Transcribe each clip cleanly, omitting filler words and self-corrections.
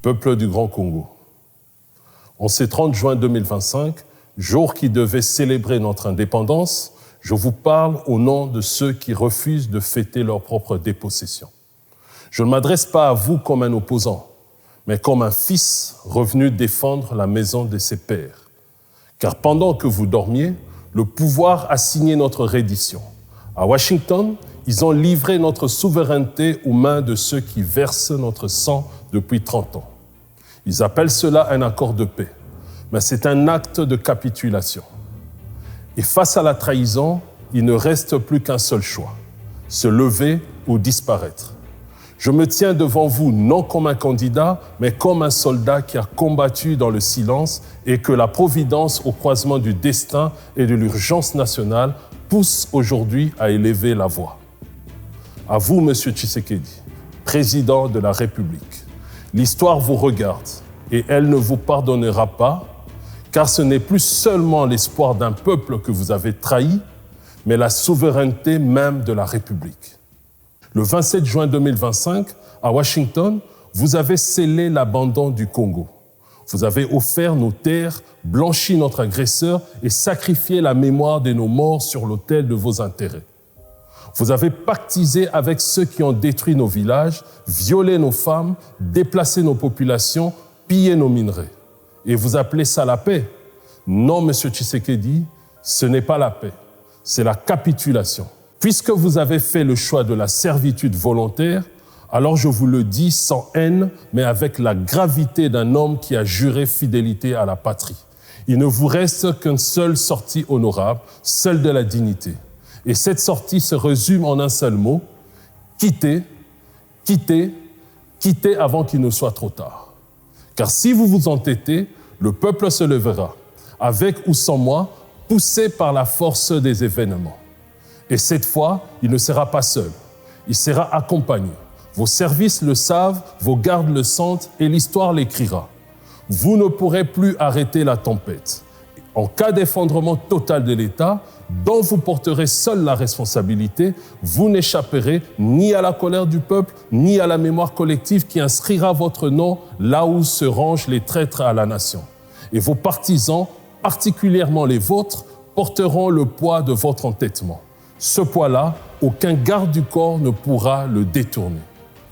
Peuple du Grand Congo. En ce 30 juin 2025, jour qui devait célébrer notre indépendance, je vous parle au nom de ceux qui refusent de fêter leur propre dépossession. Je ne m'adresse pas à vous comme un opposant, mais comme un fils revenu défendre la maison de ses pères. Car pendant que vous dormiez, le pouvoir a signé notre reddition. À Washington, ils ont livré notre souveraineté aux mains de ceux qui versent notre sang depuis 30 ans. Ils appellent cela un accord de paix, mais c'est un acte de capitulation. Et face à la trahison, il ne reste plus qu'un seul choix, se lever ou disparaître. Je me tiens devant vous non comme un candidat, mais comme un soldat qui a combattu dans le silence et que la providence au croisement du destin et de l'urgence nationale pousse aujourd'hui à élever la voix. À vous, Monsieur Tshisekedi, président de la République, l'histoire vous regarde et elle ne vous pardonnera pas, car ce n'est plus seulement l'espoir d'un peuple que vous avez trahi, mais la souveraineté même de la République. Le 27 juin 2025, à Washington, vous avez scellé l'abandon du Congo. Vous avez offert nos terres, blanchi notre agresseur et sacrifié la mémoire de nos morts sur l'autel de vos intérêts. Vous avez pactisé avec ceux qui ont détruit nos villages, violé nos femmes, déplacé nos populations, pillé nos minerais. Et vous appelez ça la paix? Non, Monsieur Tshisekedi, ce n'est pas la paix, c'est la capitulation. Puisque vous avez fait le choix de la servitude volontaire, alors je vous le dis sans haine, mais avec la gravité d'un homme qui a juré fidélité à la patrie. Il ne vous reste qu'une seule sortie honorable, celle de la dignité. Et cette sortie se résume en un seul mot, quittez, quittez, quittez avant qu'il ne soit trop tard. Car si vous vous entêtez, le peuple se lèvera, avec ou sans moi, poussé par la force des événements. Et cette fois, il ne sera pas seul, il sera accompagné. Vos services le savent, vos gardes le sentent et l'histoire l'écrira. Vous ne pourrez plus arrêter la tempête. En cas d'effondrement total de l'État, dont vous porterez seul la responsabilité, vous n'échapperez ni à la colère du peuple, ni à la mémoire collective qui inscrira votre nom là où se rangent les traîtres à la nation. Et vos partisans, particulièrement les vôtres, porteront le poids de votre entêtement. Ce poids-là, aucun garde du corps ne pourra le détourner.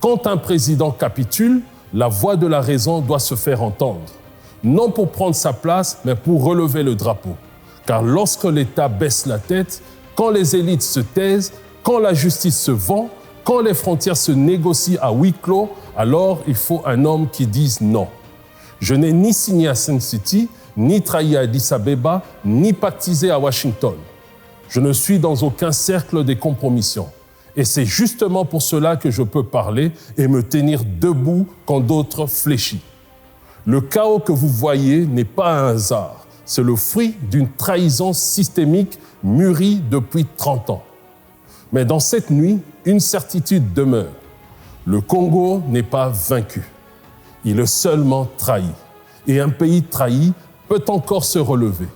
Quand un président capitule, la voix de la raison doit se faire entendre. Non pour prendre sa place, mais pour relever le drapeau. Car lorsque l'État baisse la tête, quand les élites se taisent, quand la justice se vend, quand les frontières se négocient à huis clos, alors il faut un homme qui dise non. Je n'ai ni signé à Sun City, ni trahi à Addis Abeba, ni pactisé à Washington. Je ne suis dans aucun cercle des compromissions. Et c'est justement pour cela que je peux parler et me tenir debout quand d'autres fléchissent. Le chaos que vous voyez n'est pas un hasard. C'est le fruit d'une trahison systémique mûrie depuis 30 ans. Mais dans cette nuit, une certitude demeure. Le Congo n'est pas vaincu. Il est seulement trahi. Et un pays trahi peut encore se relever.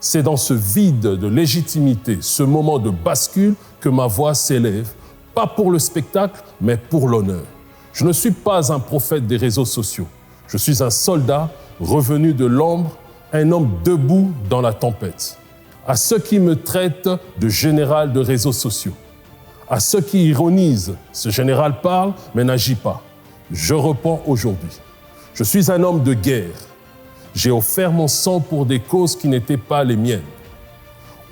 C'est dans ce vide de légitimité, ce moment de bascule, que ma voix s'élève, pas pour le spectacle, mais pour l'honneur. Je ne suis pas un prophète des réseaux sociaux. Je suis un soldat revenu de l'ombre, un homme debout dans la tempête. À ceux qui me traitent de général de réseaux sociaux, à ceux qui ironisent, ce général parle mais n'agit pas. Je réponds aujourd'hui. Je suis un homme de guerre. J'ai offert mon sang pour des causes qui n'étaient pas les miennes.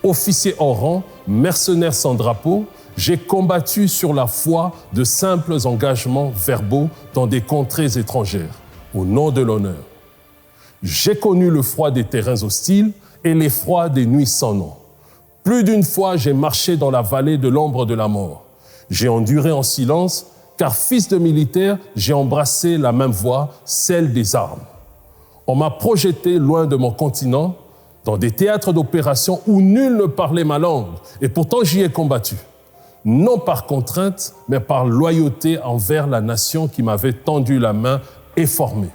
Officier hors rang, mercenaire sans drapeau, j'ai combattu sur la foi de simples engagements verbaux dans des contrées étrangères, au nom de l'honneur. J'ai connu le froid des terrains hostiles et l'effroi des nuits sans nom. Plus d'une fois, j'ai marché dans la vallée de l'ombre de la mort. J'ai enduré en silence, car fils de militaire, j'ai embrassé la même voie, celle des armes. On m'a projeté loin de mon continent, dans des théâtres d'opération où nul ne parlait ma langue, et pourtant j'y ai combattu. Non par contrainte, mais par loyauté envers la nation qui m'avait tendu la main et formé.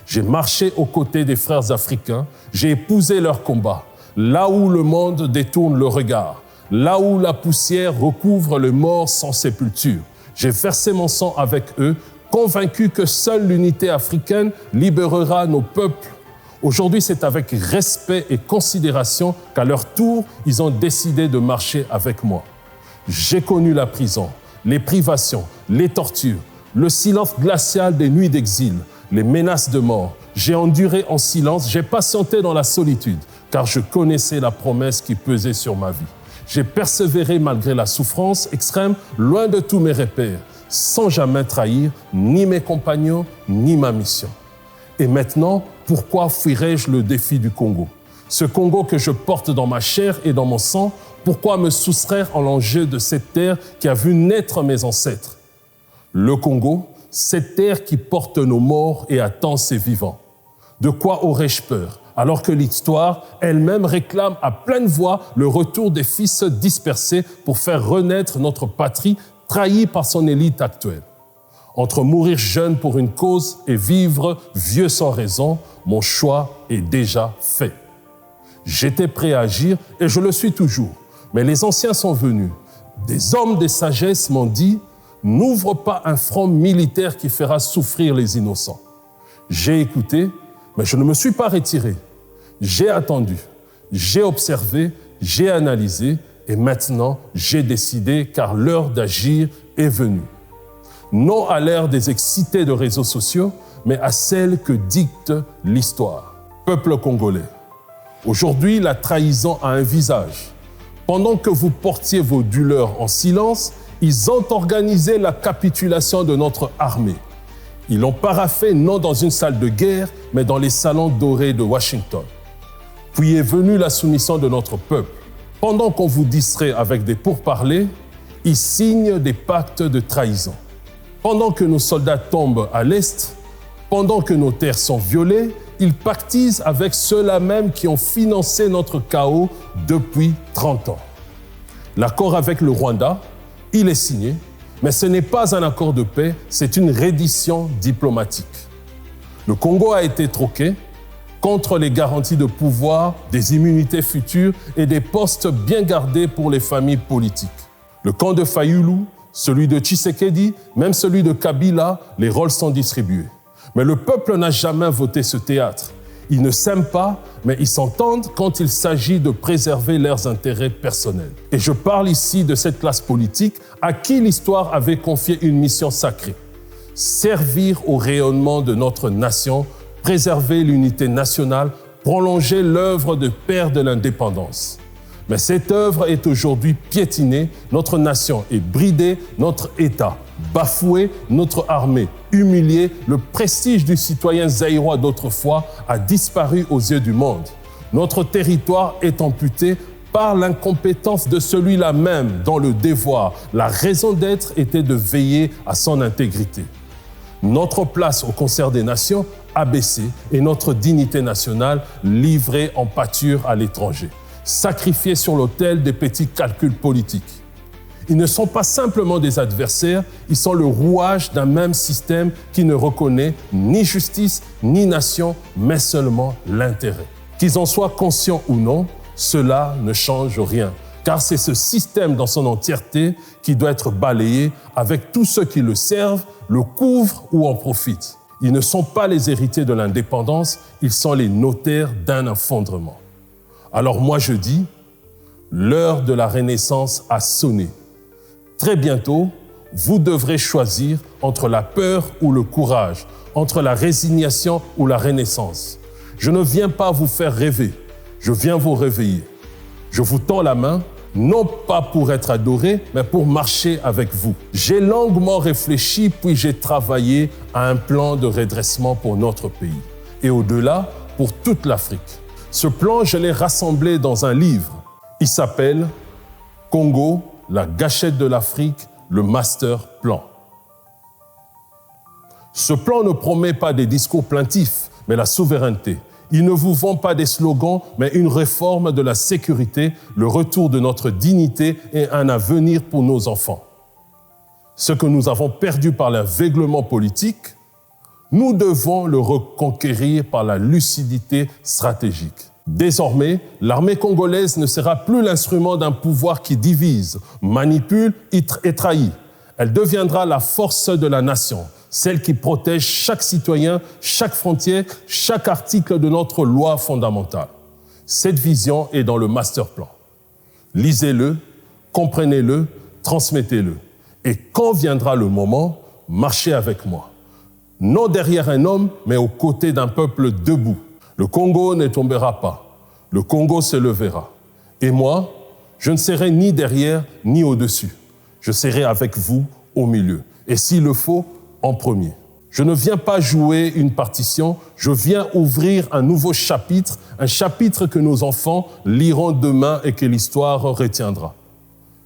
J'ai marché aux côtés des frères africains, j'ai épousé leur combat, là où le monde détourne le regard, là où la poussière recouvre les morts sans sépulture. J'ai versé mon sang avec eux, convaincus que seule l'unité africaine libérera nos peuples. Aujourd'hui, c'est avec respect et considération qu'à leur tour, ils ont décidé de marcher avec moi. J'ai connu la prison, les privations, les tortures, le silence glacial des nuits d'exil, les menaces de mort. J'ai enduré en silence, j'ai patienté dans la solitude, car je connaissais la promesse qui pesait sur ma vie. J'ai persévéré malgré la souffrance extrême, loin de tous mes repères, sans jamais trahir ni mes compagnons, ni ma mission. Et maintenant, pourquoi fuirais-je le défi du Congo? Ce Congo que je porte dans ma chair et dans mon sang, pourquoi me soustraire à l'enjeu de cette terre qui a vu naître mes ancêtres? Le Congo, cette terre qui porte nos morts et attend ses vivants. De quoi aurais-je peur, alors que l'histoire elle-même réclame à pleine voix le retour des fils dispersés pour faire renaître notre patrie trahie par son élite actuelle? Entre mourir jeune pour une cause et vivre vieux sans raison, mon choix est déjà fait. J'étais prêt à agir et je le suis toujours. Mais les anciens sont venus. Des hommes de sagesse m'ont dit « N'ouvre pas un front militaire qui fera souffrir les innocents. » J'ai écouté, mais je ne me suis pas retiré. J'ai attendu, j'ai observé, j'ai analysé et maintenant j'ai décidé car l'heure d'agir est venue. Non à l'ère des excités de réseaux sociaux, mais à celle que dicte l'histoire. Peuple congolais, aujourd'hui la trahison a un visage. Pendant que vous portiez vos douleurs en silence, ils ont organisé la capitulation de notre armée. Ils l'ont paraphé non dans une salle de guerre, mais dans les salons dorés de Washington. Puis est venue la soumission de notre peuple. Pendant qu'on vous distrait avec des pourparlers, ils signent des pactes de trahison. Pendant que nos soldats tombent à l'Est, pendant que nos terres sont violées, ils pactisent avec ceux-là même qui ont financé notre chaos depuis 30 ans. L'accord avec le Rwanda, il est signé, mais ce n'est pas un accord de paix, c'est une reddition diplomatique. Le Congo a été troqué contre les garanties de pouvoir, des immunités futures et des postes bien gardés pour les familles politiques. Le camp de Fayulu, celui de Tshisekedi, même celui de Kabila, les rôles sont distribués. Mais le peuple n'a jamais voté ce théâtre. Ils ne s'aiment pas, mais ils s'entendent quand il s'agit de préserver leurs intérêts personnels. Et je parle ici de cette classe politique à qui l'histoire avait confié une mission sacrée. Servir au rayonnement de notre nation, préserver l'unité nationale, prolonger l'œuvre de père de l'indépendance. Mais cette œuvre est aujourd'hui piétinée, notre nation est bridée, notre État bafoué, notre armée humiliée, le prestige du citoyen zaïrois d'autrefois a disparu aux yeux du monde. Notre territoire est amputé par l'incompétence de celui-là même dont le devoir, la raison d'être était de veiller à son intégrité. Notre place au concert des nations abaissée et notre dignité nationale livrée en pâture à l'étranger, sacrifiés sur l'autel des petits calculs politiques. Ils ne sont pas simplement des adversaires, ils sont le rouage d'un même système qui ne reconnaît ni justice ni nation, mais seulement l'intérêt. Qu'ils en soient conscients ou non, cela ne change rien, car c'est ce système dans son entièreté qui doit être balayé avec tous ceux qui le servent, le couvrent ou en profitent. Ils ne sont pas les héritiers de l'indépendance, ils sont les notaires d'un effondrement. Alors moi je dis, l'heure de la Renaissance a sonné. Très bientôt, vous devrez choisir entre la peur ou le courage, entre la résignation ou la renaissance. Je ne viens pas vous faire rêver, je viens vous réveiller. Je vous tends la main, non pas pour être adoré, mais pour marcher avec vous. J'ai longuement réfléchi, puis j'ai travaillé à un plan de redressement pour notre pays et au-delà, pour toute l'Afrique. Ce plan, je l'ai rassemblé dans un livre. Il s'appelle « Congo, la gâchette de l'Afrique, le master plan ». Ce plan ne promet pas des discours plaintifs, mais la souveraineté. Il ne vous vend pas des slogans, mais une réforme de la sécurité, le retour de notre dignité et un avenir pour nos enfants. Ce que nous avons perdu par l'aveuglement politique, nous devons le reconquérir par la lucidité stratégique. Désormais, l'armée congolaise ne sera plus l'instrument d'un pouvoir qui divise, manipule et trahit. Elle deviendra la force de la nation, celle qui protège chaque citoyen, chaque frontière, chaque article de notre loi fondamentale. Cette vision est dans le master plan. Lisez-le, comprenez-le, transmettez-le. Et quand viendra le moment, marchez avec moi. Non derrière un homme, mais aux côtés d'un peuple debout. Le Congo ne tombera pas. Le Congo se lèvera. Et moi, je ne serai ni derrière ni au-dessus. Je serai avec vous au milieu. Et s'il le faut, en premier. Je ne viens pas jouer une partition, je viens ouvrir un nouveau chapitre, un chapitre que nos enfants liront demain et que l'histoire retiendra.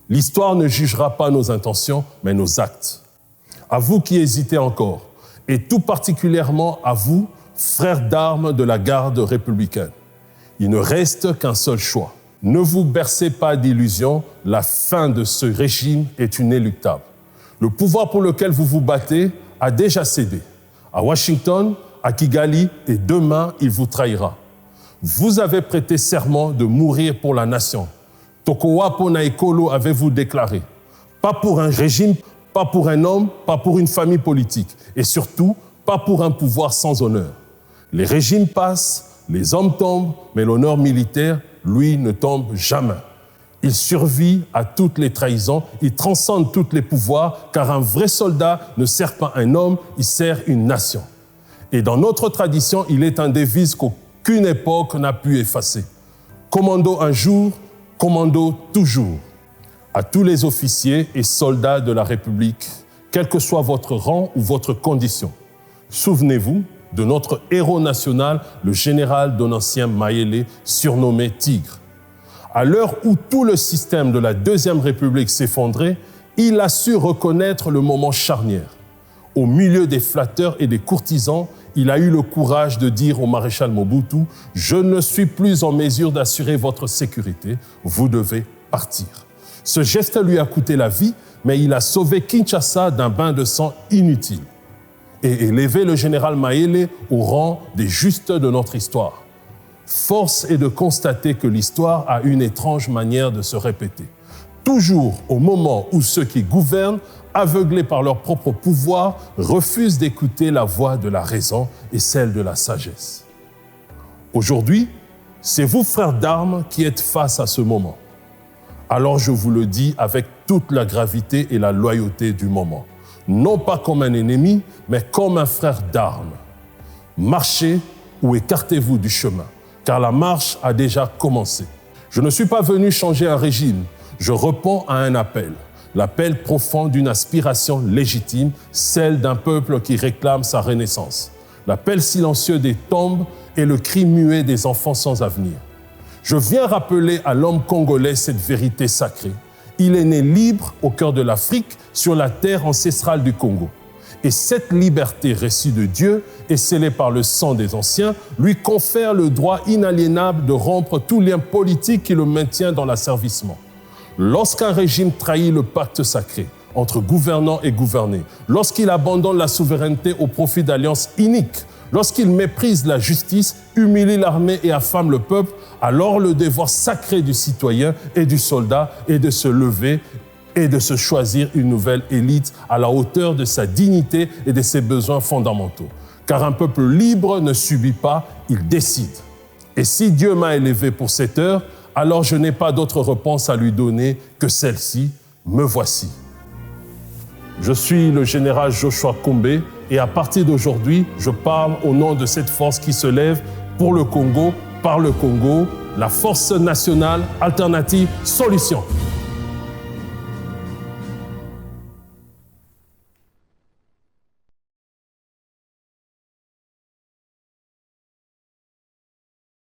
L'histoire ne jugera pas nos intentions, mais nos actes. À vous qui hésitez encore, et tout particulièrement à vous, frères d'armes de la garde républicaine, il ne reste qu'un seul choix. Ne vous bercez pas d'illusions, la fin de ce régime est inéluctable. Le pouvoir pour lequel vous vous battez a déjà cédé. À Washington, à Kigali, et demain, il vous trahira. Vous avez prêté serment de mourir pour la nation. Tokowapo na ekolo avez-vous déclaré. Pas pour un régime, pas pour un homme, pas pour une famille politique. Et surtout, pas pour un pouvoir sans honneur. Les régimes passent, les hommes tombent, mais l'honneur militaire, lui, ne tombe jamais. Il survit à toutes les trahisons, il transcende tous les pouvoirs, car un vrai soldat ne sert pas un homme, il sert une nation. Et dans notre tradition, il est un devise qu'aucune époque n'a pu effacer. Commando un jour, commando toujours. À tous les officiers et soldats de la République, quel que soit votre rang ou votre condition, souvenez-vous de notre héros national, le général Donatien Mayele, surnommé Tigre. À l'heure où tout le système de la Deuxième République s'effondrait, il a su reconnaître le moment charnière. Au milieu des flatteurs et des courtisans, il a eu le courage de dire au maréchal Mobutu « Je ne suis plus en mesure d'assurer votre sécurité, vous devez partir ». Ce geste lui a coûté la vie, mais il a sauvé Kinshasa d'un bain de sang inutile et élevé le général Mayele au rang des justes de notre histoire. Force est de constater que l'histoire a une étrange manière de se répéter. Toujours au moment où ceux qui gouvernent, aveuglés par leur propre pouvoir, refusent d'écouter la voix de la raison et celle de la sagesse. Aujourd'hui, c'est vous, frères d'armes, qui êtes face à ce moment. Alors je vous le dis avec toute la gravité et la loyauté du moment. Non pas comme un ennemi, mais comme un frère d'armes. Marchez ou écartez-vous du chemin, car la marche a déjà commencé. Je ne suis pas venu changer un régime, je réponds à un appel. L'appel profond d'une aspiration légitime, celle d'un peuple qui réclame sa renaissance. L'appel silencieux des tombes et le cri muet des enfants sans avenir. Je viens rappeler à l'homme congolais cette vérité sacrée. Il est né libre au cœur de l'Afrique, sur la terre ancestrale du Congo. Et cette liberté reçue de Dieu et scellée par le sang des anciens lui confère le droit inaliénable de rompre tout lien politique qui le maintient dans l'asservissement. Lorsqu'un régime trahit le pacte sacré entre gouvernants et gouvernés, lorsqu'il abandonne la souveraineté au profit d'alliances iniques, lorsqu'il méprise la justice, humilie l'armée et affame le peuple, alors le devoir sacré du citoyen et du soldat est de se lever et de se choisir une nouvelle élite à la hauteur de sa dignité et de ses besoins fondamentaux. Car un peuple libre ne subit pas, il décide. Et si Dieu m'a élevé pour cette heure, alors je n'ai pas d'autre réponse à lui donner que celle-ci, me voici. Je suis le général Joshua Kombe et à partir d'aujourd'hui, je parle au nom de cette force qui se lève pour le Congo, par le Congo, la force nationale alternative solution.